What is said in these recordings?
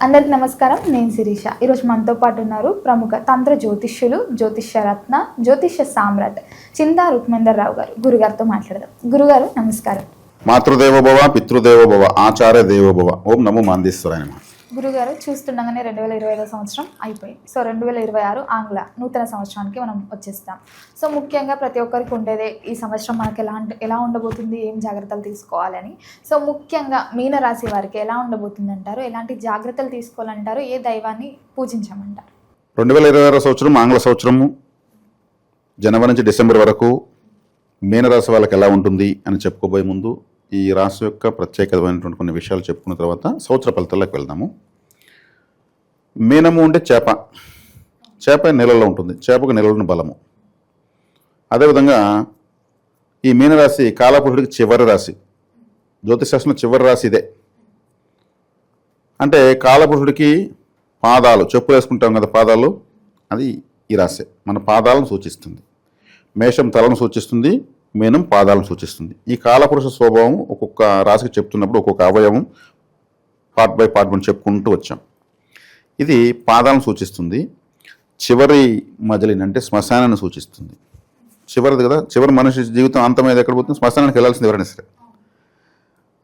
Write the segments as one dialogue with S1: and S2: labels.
S1: అందరికీ నమస్కారం. నేను శిరీష. ఈరోజు మనతో పాటు ఉన్నారు ప్రముఖ తంత్ర జ్యోతిష్యులు, జ్యోతిష్యరత్న, జ్యోతిష్య సామ్రాట్ చింతా రుక్మందర్ రావు గారు. గురుగారితో మాట్లాడదాం. గురుగారు నమస్కారం.
S2: మాతృదేవోభవ, పితృదేవోభవ, ఆచార్య దేవోభవ. ఓం నమో మాందేశ్వరాయ నమః.
S1: గురుగారు చూస్తుండగానే 2025 సంవత్సరం అయిపోయింది. సో 2026 ఆంగ్ల నూతన సంవత్సరానికి మనం వచ్చేస్తాం. సో ముఖ్యంగా ప్రతి ఒక్కరికి ఉండేదే ఈ సంవత్సరం మనకి ఎలా ఉండబోతుంది, ఏం జాగ్రత్తలు తీసుకోవాలని. సో ముఖ్యంగా మీనరాశి వారికి ఎలా ఉండబోతుంది అంటారు, ఎలాంటి జాగ్రత్తలు తీసుకోవాలంటారు, ఏ దైవాన్ని పూజించమంటారు?
S2: 2026 సంవత్సరం ఆంగ్ల సంవత్సరము జనవరి నుంచి డిసెంబర్ వరకు మీనరాశి వాళ్ళకి ఎలా ఉంటుంది అని చెప్పుకోబోయే ముందు ఈ రాశి యొక్క ప్రత్యేకమైనటువంటి కొన్ని విషయాలు చెప్పుకున్న తర్వాత సంవత్సర ఫలితాల్లోకి వెళ్దాము. మీనము అంటే చేప. చేప నెలలో ఉంటుంది. చేపకు నెలలోని బలము. అదేవిధంగా ఈ మీనరాశి కాలపురుషుడికి చివరి రాశి. జ్యోతిశాస్త్రంలో చివరి రాశి ఇదే. అంటే కాలపురుషుడికి పాదాలు, చెప్పులు వేసుకుంటాం కదా పాదాలు, అది ఈ రాశి మన పాదాలను సూచిస్తుంది. మేషం తలను సూచిస్తుంది, మీనం పాదాలను సూచిస్తుంది. ఈ కాలపురుష స్వభావం ఒక్కొక్క రాశికి చెప్తున్నప్పుడు ఒక్కొక్క అవయవం పార్ట్ బై పార్ట్ మనం చెప్పుకుంటూ వచ్చాం. ఇది పాదాలను సూచిస్తుంది. చివరి మజిలిని అంటే శ్మశానాన్ని సూచిస్తుంది. చివరిది కదా, చివరి మనిషి జీవితం అంతమేది ఎక్కడ పోతుంది, శ్మశానానికి వెళ్ళాల్సింది ఎవరైనా సరే.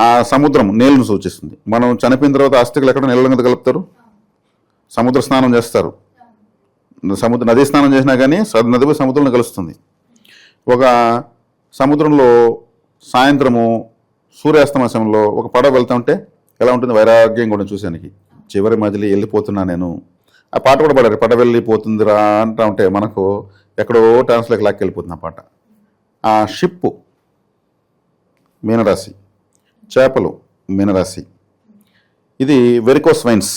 S2: ఆ సముద్రం నీళ్ళను సూచిస్తుంది. మనం చనిపోయిన తర్వాత అస్థికలు ఎక్కడ నీళ్ళ మీద కలుపుతారు, సముద్ర స్నానం చేస్తారు. నదీ స్నానం చేసినా కానీ నదిపై సముద్రంలో కలుస్తుంది. ఒక సముద్రంలో సాయంత్రము సూర్యాస్తమయ సమయంలో ఒక పడవ వెళ్తా ఉంటే ఎలా ఉంటుంది, వైరాగ్యం కూడా చూసానికి. చివరి మజిలి వెళ్ళిపోతున్నా నేను. ఆ పాట కూడా పడారు, పడవ వెళ్ళిపోతుందిరా అంటా ఉంటే మనకు ఎక్కడో ట్రాన్స్లోకి లాక్కెళ్ళిపోతుంది ఆ పాట. ఆ షిప్పు మీనరాశి, చేపలు మీనరాశి. ఇది వెరికోస్ వైన్స్,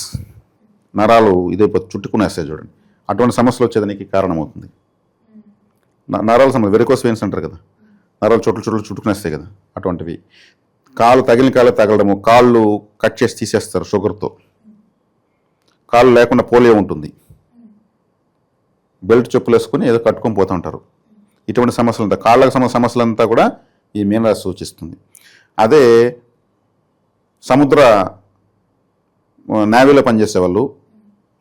S2: నరాలు ఇదే చుట్టుకునేస్తాయి చూడండి. అటువంటి సమస్యలు వచ్చేదానికి కారణమవుతుంది. నరాల సమస్య వెరికోస్ వెయిన్స్ అంటారు కదా, నరాలు చోట్లు చుట్టుకునేస్తాయి కదా, అటువంటివి. కాళ్ళు తగిలిన కాళ్ళే తగలడము, కాళ్ళు కట్ చేసి తీసేస్తారు షుగర్తో. కాళ్ళు లేకుండా పోలియో ఉంటుంది. బెల్ట్ చెప్పులు వేసుకుని ఏదో కట్టుకొని పోతూ ఉంటారు. ఇటువంటి సమస్యలు ఉంటాయి. కాళ్ళకు సమస్యలంతా కూడా ఈ మీనరాశి సూచిస్తుంది. అదే సముద్ర నేవీలో పనిచేసేవాళ్ళు,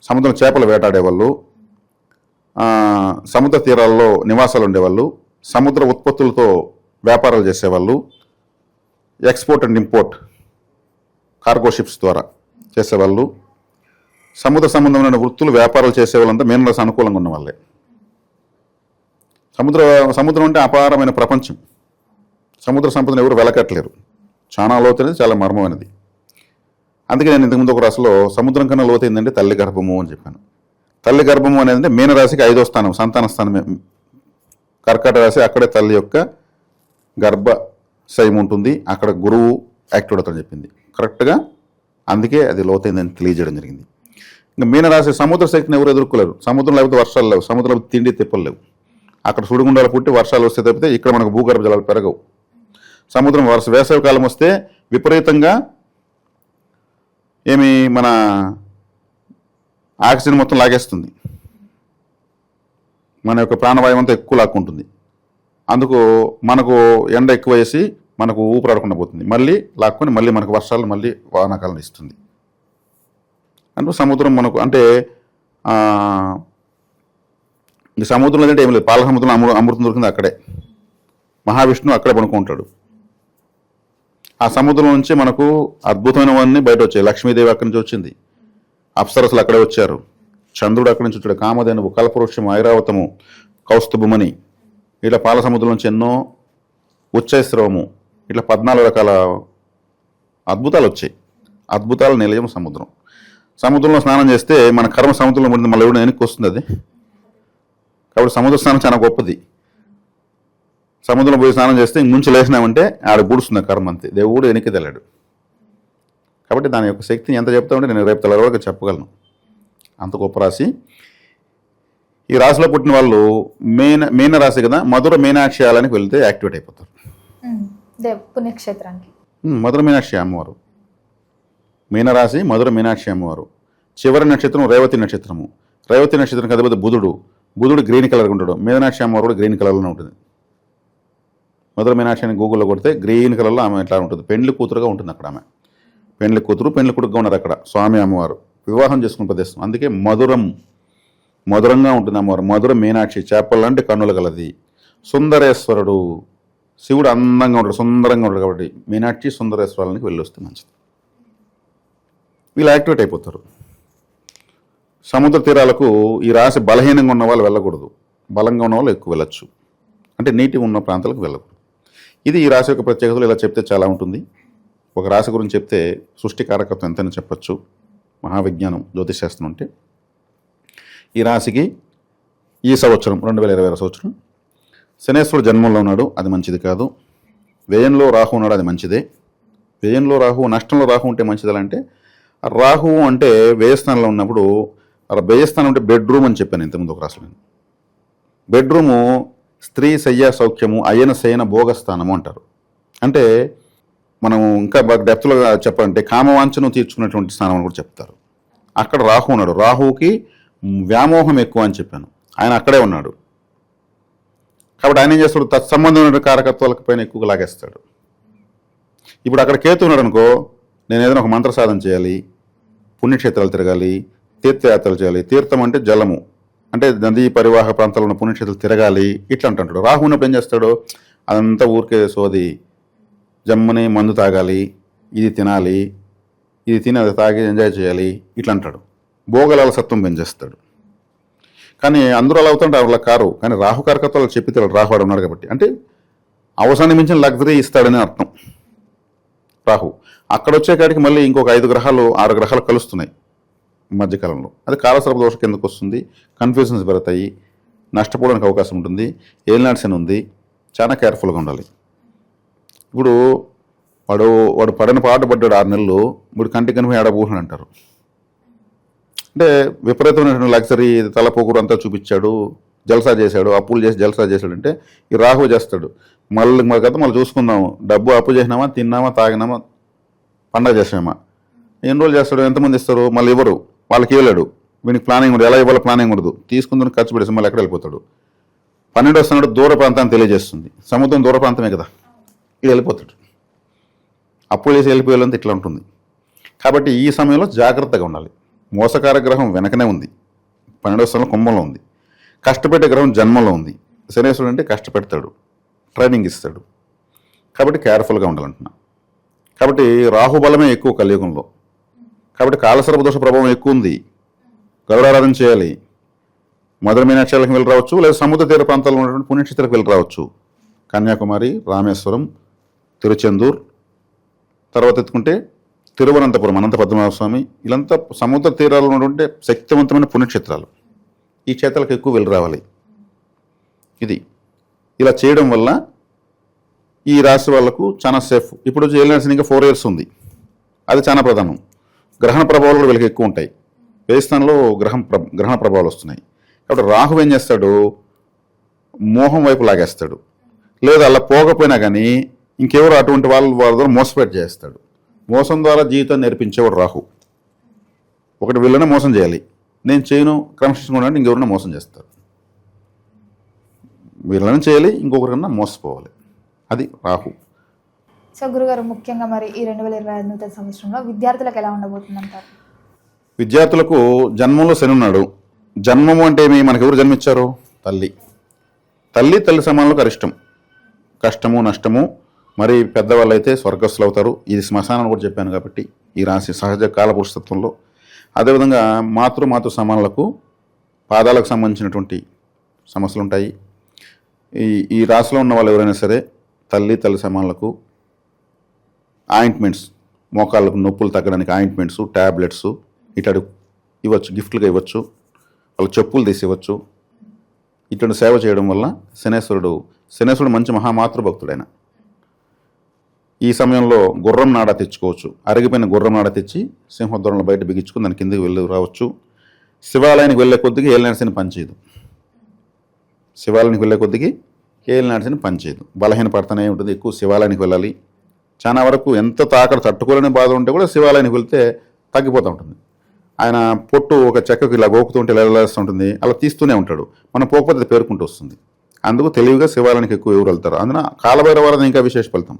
S2: సముద్రం చేపలు వేటాడేవాళ్ళు, సముద్ర తీరాల్లో నివాసాలు ఉండేవాళ్ళు, సముద్ర ఉత్పత్తులతో వ్యాపారాలు చేసేవాళ్ళు, export and import cargo ships ద్వారా చేసేవాళ్ళు, సముద్ర సంబంధమైన వృత్తులు వ్యాపారాలు చేసేవాళ్ళంతా మీనరాశి అనుకూలంగా ఉన్న వాళ్ళే. సముద్రం అంటే అపారమైన ప్రపంచం. సముద్ర సంపదను ఎవరు వెలకట్టలేరు. చాలా లోతైనది, చాలా మర్మమైనది. అందుకే నేను ఇంతకుముందు ఒక రాశిలో సముద్రం కన్నా లోతైందంటే తల్లి గర్భము అని చెప్పాను. తల్లి గర్భము అనేది మీనరాశికి 5వ స్థానం, సంతాన స్థానమే. కర్కాటక రాశి, అక్కడే తల్లి యొక్క గర్భశయం ఉంటుంది. అక్కడ గురువు యాక్టివ్ అవుతాడని చెప్పింది కరెక్ట్గా. అందుకే అది లోతైందని తెలియజేయడం జరిగింది. ఇంకా మీనరాశి సముద్ర శక్తిని ఎవరు ఎదుర్కోలేరు. సముద్రం లేకపోతే వర్షాలు లేవు, సముద్రం తిండి తిప్పలు లేవు. అక్కడ సుడిగుండాలు పుట్టి వర్షాలు వస్తే తప్పితే ఇక్కడ మనకు భూగర్భ జలాలు పెరగవు. సముద్రం వేసవి కాలం వస్తే విపరీతంగా మన ఆక్సిజన్ మొత్తం లాగేస్తుంది. మన యొక్క ప్రాణవాయువు అంతా ఎక్కువ లాక్కుంటుంది. అందుకు మనకు ఎండ ఎక్కువ వేసి మనకు ఊపిరాడకుండా పోతుంది. మళ్ళీ లాక్కొని మళ్ళీ మనకు వర్షాలు, మళ్ళీ వానాకాలం ఇస్తుంది. అంటే సముద్రం మనకు అంటే ఈ సముద్రంలో అంటే ఏం లేదు. పాల సముద్రంలో అమృతం దొరికింది అక్కడే. మహావిష్ణువు అక్కడే పడుకుంటాడు. ఆ సముద్రం నుంచి మనకు అద్భుతమైనవన్నీ బయట వచ్చాయి. లక్ష్మీదేవి అక్కడి నుంచి వచ్చింది, అప్సరసులు అక్కడే వచ్చారు, చంద్రుడు అక్కడి నుంచి వచ్చాడు, కామధేనువు, కల్పవృక్షము, ఐరావతము, కౌస్తుభమణి, ఇట్లా పాల సముద్రం నుంచి ఎన్నో, ఉచ్చైస్రవము, ఇట్లా 14 రకాల అద్భుతాలు వచ్చాయి. అద్భుతాల నిలయం సముద్రం. సముద్రంలో స్నానం చేస్తే మన కర్మ సముద్రంలో పడింది, మళ్ళీ ఎవడు వెనక్కి వస్తుంది అది. కాబట్టి సముద్ర స్నానం చాలా గొప్పది. సముద్రంలో పోయి స్నానం చేస్తే ముంచి లేచినామంటే ఆడ బూడుస్తుంది కర్మ, అంతే. దేవుడు వెనక్కి తెల్లాడు. కాబట్టి దాని యొక్క శక్తిని ఎంత చెప్తామంటే నేను రేపు తెల్ల వరకు చెప్పగలను. అంత గొప్ప రాశి. ఈ రాశిలో పుట్టిన వాళ్ళు మీన రాశి కదా, మధుర మీనాక్షి ఆలయానికి వెళ్తే యాక్టివేట్ అయిపోతారు.
S1: పుణ్యక్షేత్రానికి
S2: మధుర మీనాక్షి అమ్మవారు, మీనరాశి మధుర మీనాక్షి అమ్మవారు. చివరి నక్షత్రం రేవతి నక్షత్రము. రేవతి నక్షత్రం అధిపతి బుధుడు గ్రీన్ కలర్గా ఉంటాడు. మీనాక్షి అమ్మవారు కూడా గ్రీన్ కలర్లోనే ఉంటుంది. మధుర మీనాక్షి అని గూగుల్లో కొడితే గ్రీన్ కలర్లో ఆమె ఎట్లా ఉంటుంది, పెండ్లి కూతురుగా ఉంటుంది అక్కడ. ఆమె పెండ్లి కూతురు పెండ్లి కొడుకుగా ఉన్నారు అక్కడ స్వామి అమ్మవారు. వివాహం చేసుకునే ప్రదేశం. అందుకే మధురంగా ఉంటుంది అమ్మవారు. మధుర మీనాక్షి, చేపల లాంటి కన్నులు గలది. సుందరేశ్వరుడు, శివుడు అందంగా ఉంటాడు, సుందరంగా ఉంటాడు. కాబట్టి మీనాక్షి సుందరేశ్వరాలకి వెళ్ళొస్తే మంచిది. వీళ్ళు యాక్టివేట్ అయిపోతారు. సముద్ర తీరాలకు ఈ రాశి బలహీనంగా ఉన్న వాళ్ళు వెళ్ళకూడదు, బలంగా ఉన్న వాళ్ళు ఎక్కువ వెళ్ళచ్చు. అంటే నీటి ఉన్న ప్రాంతాలకు వెళ్ళకూడదు. ఇది ఈ రాశి యొక్క ప్రత్యేకతలు. ఇలా చెప్తే చాలా ఉంటుంది. ఒక రాశి గురించి చెప్తే సృష్టికారకత్వం ఎంతైనా చెప్పచ్చు. మహావిజ్ఞానం జ్యోతిశాస్త్రం అంటే ఈ రాశికి ఈ సంవత్సరం 2020 సంవత్సరం శనేశ్వరుడు జన్మంలో ఉన్నాడు, అది మంచిది కాదు. వ్యయంలో రాహు ఉన్నాడు, అది మంచిదే. వ్యయంలో రాహు, నష్టంలో రాహు ఉంటే మంచిది. అంటే రాహు అంటే వ్యయస్థానంలో ఉన్నప్పుడు, వ్యయస్థానం అంటే బెడ్రూమ్ అని చెప్పాను ఇంతకుముందు ఒక రాశిలో. బెడ్రూము స్త్రీ శయ్య సౌఖ్యము, అయన శయన భోగస్థానము అంటారు. అంటే మనం ఇంకా బాగా డెప్త్లో చెప్పాలంటే కామవాంఛను తీర్చుకునేటువంటి స్థానం అని కూడా చెప్తారు. అక్కడ రాహు ఉన్నాడు. రాహుకి వ్యామోహం ఎక్కువ అని చెప్పాను, ఆయన అక్కడే ఉన్నాడు. కాబట్టి ఆయన ఏం చేస్తాడు, తత్సంబంధమైన కారకత్వాలకు పైన ఎక్కువగా లాగేస్తాడు. ఇప్పుడు అక్కడ కేతు ఉన్నాడు అనుకో, నేను ఏదైనా ఒక మంత్ర సాధన చేయాలి, పుణ్యక్షేత్రాలు తిరగాలి, తీర్థయాత్రలు చేయాలి. తీర్థం అంటే జలము, అంటే నదీ పరివాహక ప్రాంతాల్లో ఉన్న పుణ్యక్షేత్రాలు తిరగాలి, ఇట్లా అంటుంటాడు. రాహు ఉన్నప్పుడు ఏం చేస్తాడు, అదంతా ఊరికే సోది, జమ్మని మందు తాగాలి, ఇది తినాలి, ఇది తిని అది తాగి ఎంజాయ్ చేయాలి, ఇట్లా అంటాడు. భోగలాల సత్వం పెంచేస్తాడు. కానీ అందరూ అలా అవుతుంటే అలా కారు. కానీ రాహు కారకత్వాలు చెప్పితే రాహువాడు ఉన్నాడు కాబట్టి, అంటే అవసరాన్ని మించిన లగ్జరీ ఇస్తాడని అర్థం. రాహు అక్కడ వచ్చే కాడికి మళ్ళీ ఇంకొక 5 గ్రహాలు 6 గ్రహాలు కలుస్తున్నాయి ఈ మధ్యకాలంలో. అది కాలసర్ప దోషం కిందకు వస్తుంది, కన్ఫ్యూజన్స్ పెడతాయి, నష్టపోవడానికి అవకాశం ఉంటుంది. ఏలినాటి శని ఉంది, చాలా కేర్ఫుల్గా ఉండాలి. ఇప్పుడు వాడు పడిన పాట పడ్డాడు 6 నెలలు, ఇప్పుడు కంటికి కనిపి ఏడబూహని అంటారు. అంటే విపరీతమైనటువంటి లగ్జరీ, తలపోకురు అంతా చూపించాడు, జల్సా చేశాడు, అప్పులు చేసి జల్సా చేశాడు. అంటే ఈ రాహు చేస్తాడు. మళ్ళీ కదా మళ్ళీ చూసుకుందాం, డబ్బు అప్పు చేసినామా, తిన్నామా, తాగినామా, పండగ చేసామా, ఎన్ని రోజులు చేస్తాడు, ఎంతమంది ఇస్తారు, మళ్ళీ ఇవ్వరు, వాళ్ళకి ఇవ్వలేడు. వీనికి ప్లానింగ్ ఉండదు, ఎలా ఇవ్వాలో ప్లానింగ్ ఉండదు, తీసుకుందని ఖర్చు పెడేసి మళ్ళీ ఎక్కడ వెళ్ళిపోతాడు. 12 వస్తున్నాడు, దూర ప్రాంతాన్ని తెలియజేస్తుంది. సముద్రం దూర ప్రాంతమే కదా, ఇది వెళ్ళిపోతాడు. అప్పులు చేసి వెళ్ళిపోయేంత ఇట్లా ఉంటుంది. కాబట్టి ఈ సమయంలో జాగ్రత్తగా ఉండాలి. మోసకార గ్రహం వెనకనే ఉంది, 12వ స్థానంలో కుంభంలో ఉంది. కష్టపెట్టే గ్రహం జన్మలో ఉంది. శనేశ్వరుడు అంటే కష్టపెడతాడు, ట్రైనింగ్ ఇస్తాడు. కాబట్టి కేర్ఫుల్గా ఉండాలంటున్నా. కాబట్టి రాహుబలమే ఎక్కువ కలియుగంలో. కాబట్టి కాలసర్ప దోష ప్రభావం ఎక్కువ ఉంది. గౌరారాధన చేయాలి. మధుర మీనాక్షాలకు వెళ్ళి రావచ్చు, లేదా సముద్ర తీర ప్రాంతాల్లో ఉన్నటువంటి పుణ్యక్షేత్రాలకు వెళ్ళి రావచ్చు. కన్యాకుమారి, రామేశ్వరం, తిరుచెందూర్, తర్వాత ఎత్తుకుంటే తిరువనంతపురం, అనంత పద్మనాభ స్వామి, ఇలాంతా సముద్ర తీరాల్లో ఉన్నటువంటి శక్తివంతమైన పుణ్యక్షేత్రాలు. ఈ క్షేత్రాలకు ఎక్కువ వెళ్ళి రావాలి. ఇది ఇలా చేయడం వల్ల ఈ రాశి వాళ్లకు చాలా సేఫ్. ఇప్పుడు ఏలినాటి ఇంకా 4 years ఉంది, అది చాలా ప్రధానం. గ్రహణ ప్రభావాలు కూడా వీళ్ళకి ఎక్కువ ఉంటాయి. వేస్థానంలో గ్రహణ ప్రభావాలు వస్తున్నాయి. కాబట్టి రాహు ఏం చేస్తాడు, మోహం వైపు లాగేస్తాడు. లేదా అలా పోకపోయినా కానీ ఇంకెవరు అటువంటి వాళ్ళ ద్వారా మోసపెట్టి చేస్తాడు. మోసం ద్వారా జీవితాన్ని నేర్పించేవాడు రాహు. ఒకటి వీళ్ళనే మోసం చేయాలి, నేను చేయను క్రమశిక్షణ అంటే ఇంకెవరన్నా మోసం చేస్తారు. వీళ్ళని చేయాలి, ఇంకొకరికన్నా మోసపోవాలి. అది రాహు.
S1: సో గురుగారు, ముఖ్యంగా మరి ఈ 2025 నూతన సంవత్సరంలో విద్యార్థులకు ఎలా ఉండబోతుంది అంటారు?
S2: విద్యార్థులకు జన్మంలో శని ఉన్నాడు. జన్మము అంటే ఏమి, మనకు ఎవరు జన్మించారు, తల్లి సమానంలో అరిష్టం, కష్టము నష్టము. మరి పెద్దవాళ్ళు అయితే స్వర్గస్థులు అవుతారు. ఇది శ్మశానం కూడా చెప్పాను కాబట్టి ఈ రాశి సహజ కాలపురుషత్వంలో. అదేవిధంగా మాతృ సమానులకు పాదాలకు సంబంధించినటువంటి సమస్యలు ఉంటాయి. ఈ రాశిలో ఉన్న వాళ్ళు ఎవరైనా సరే తల్లి సమానులకు ఆయింట్మెంట్స్, మోకాళ్ళకు నొప్పులు తగ్గడానికి ఆయింట్మెంట్స్, ట్యాబ్లెట్స్ ఇట్లాంటి ఇవ్వచ్చు, గిఫ్ట్లుగా ఇవ్వచ్చు. వాళ్ళు చెప్పులు తీసి ఇవ్వచ్చు. ఇటువంటి సేవ చేయడం వల్ల శనేశ్వరుడు మంచి మహామాతృభక్తుడైన. ఈ సమయంలో గుర్రం నాడ తెచ్చుకోవచ్చు. అరిగిపోయిన గుర్రం నాడ తెచ్చి సింహద్వారంలో బయట బిగించుకుని దాని కిందకి వెళ్ళి రావచ్చు. శివాలయానికి వెళ్ళే కొద్దికి ఏలినాటి శని పనిచేయదు. శివాలయానికి వెళ్ళే కొద్దికి ఏలినాటి శని పనిచేయదు, బలహీన పడుతూనే ఉంటుంది. ఎక్కువ శివాలయానికి వెళ్ళాలి. చాలా వరకు ఎంత తాకడ తట్టుకోలేని బాధ ఉంటే కూడా శివాలయానికి వెళ్తే తగ్గిపోతూ ఉంటుంది. ఆయన పొట్టు ఒక చెక్కకు ఇలా గోకుతుంటే వెళ్ళేస్తూ ఉంటుంది, అలా తీస్తూనే ఉంటాడు. మనం పోకపోతే అది పేరుకుంటూ వస్తుంది. అందుకు తెలివిగా శివాలయానికి ఎక్కువ ఎవరు వెళ్తారు. అందున కాలభైరవారాధన ఇంకా విశేష ఫలితం.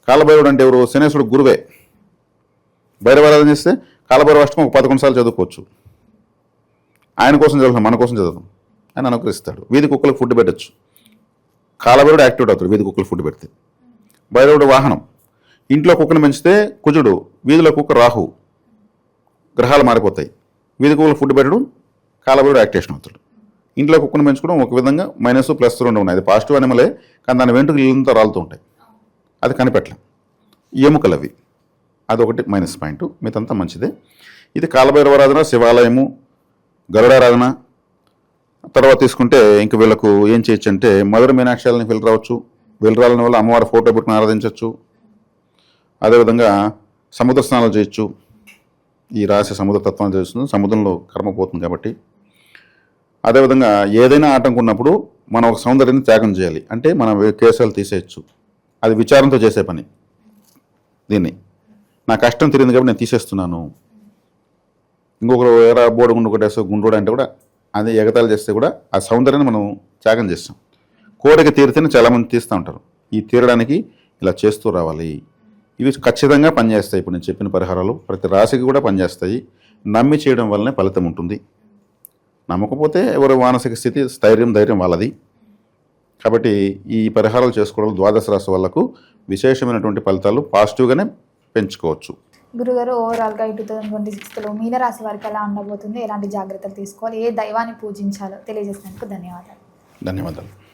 S2: కాలభైరవుడు అంటే ఎవరు, శనేశ్వరుడు గురువే. భైరవారాధన చేస్తే కాలభైరవ అష్టకం ఒక 11 సార్లు చదువుకోవచ్చు. ఆయన కోసం చదువుతాం, మన కోసం చదువుతాం. ఆయన అనుగ్రహిస్తాడు. వీధి కుక్కలకు ఫుడ్ పెట్టచ్చు. కాలభైరవుడు యాక్టివేట్ అవుతాడు వీధి కుక్కలు ఫుడ్ పెడితే. భైరవుడు వాహనం. ఇంట్లో కుక్కను పెంచితే కుజుడు, వీధిలో కుక్క రాహు. గ్రహాలు మారిపోతాయి. వీధి కుక్కలు ఫుడ్ పెట్టడం కాలభైరవుడు యాక్టివేషన్ అవుతాడు. ఇంట్లో కుక్కను పెంచుకోవడం ఒక విధంగా మైనస్ ప్లస్ 2 ఉన్నాయి. అది పాజిటివ్ అనిమలే, కానీ దాని వెంట్రుకలు ఇల్లంతా రాలుతూ ఉంటాయి. అది కనిపెట్టలేం. ఎముకలు అవి, అదొకటి మైనస్ పాయింట్. మిగతా మంచిదే. ఇది కాలభైరవారాధన, శివాలయము, గరుడారాధన. తర్వాత తీసుకుంటే ఇంక వీళ్ళకు ఏం చేయొచ్చు అంటే మధుర మీనాక్షాలని వెళ్ళి రావచ్చు. వెళ్ళి రావడం వల్ల అమ్మవారి ఫోటో పెట్టుకుని ఆరాధించవచ్చు. అదేవిధంగా సముద్ర స్నానాలు చేయొచ్చు. ఈ రాశి సముద్ర తత్వాన్ని చేస్తుంది, సముద్రంలో కర్మ పోతుంది కాబట్టి. అదేవిధంగా ఏదైనా ఆటంకం ఉన్నప్పుడు మనం ఒక సౌందర్యాన్ని త్యాగం చేయాలి. అంటే మనం కేశాలు తీసేయచ్చు. అది విచారంతో చేసే పని. దీన్ని నా కష్టం తిరిగింది కాబట్టి నేను తీసేస్తున్నాను. ఇంకొకరు ఎరా బోర్డు గుండు కొట్టేస్తే గుండ్రోడు అంటే కూడా అది ఎగతాలు చేస్తే కూడా ఆ సౌందర్యాన్ని మనం త్యాగం చేస్తాం. కోరిక తీరితేనే చాలామంది తీస్తూ ఉంటారు. ఈ తీరడానికి ఇలా చేస్తూ రావాలి. ఇవి ఖచ్చితంగా పనిచేస్తాయి. ఇప్పుడు నేను చెప్పిన పరిహారాలు ప్రతి రాశికి కూడా పనిచేస్తాయి. నమ్మి చేయడం వల్లనే ఫలితం ఉంటుంది. నమ్మకపోతే ఎవరి మానసిక స్థితి, ధైర్యం వాళ్ళది. కాబట్టి ఈ పరిహారాలు చేసుకోవడం ద్వాదశ రాశి వాళ్ళకు విశేషమైనటువంటి ఫలితాలు పాజిటివ్గానే పెంచుకోవచ్చు.
S1: గురుగారు, ఓవరాల్గా ఈ 2026లో మీనరాశి వారికి ఎలా ఉండబోతుంది, ఎలాంటి జాగ్రత్తలు తీసుకోవాలి, ఏ దైవాన్ని పూజించాలో తెలియజేసినందుకు ధన్యవాదాలు.
S2: ధన్యవాదాలు.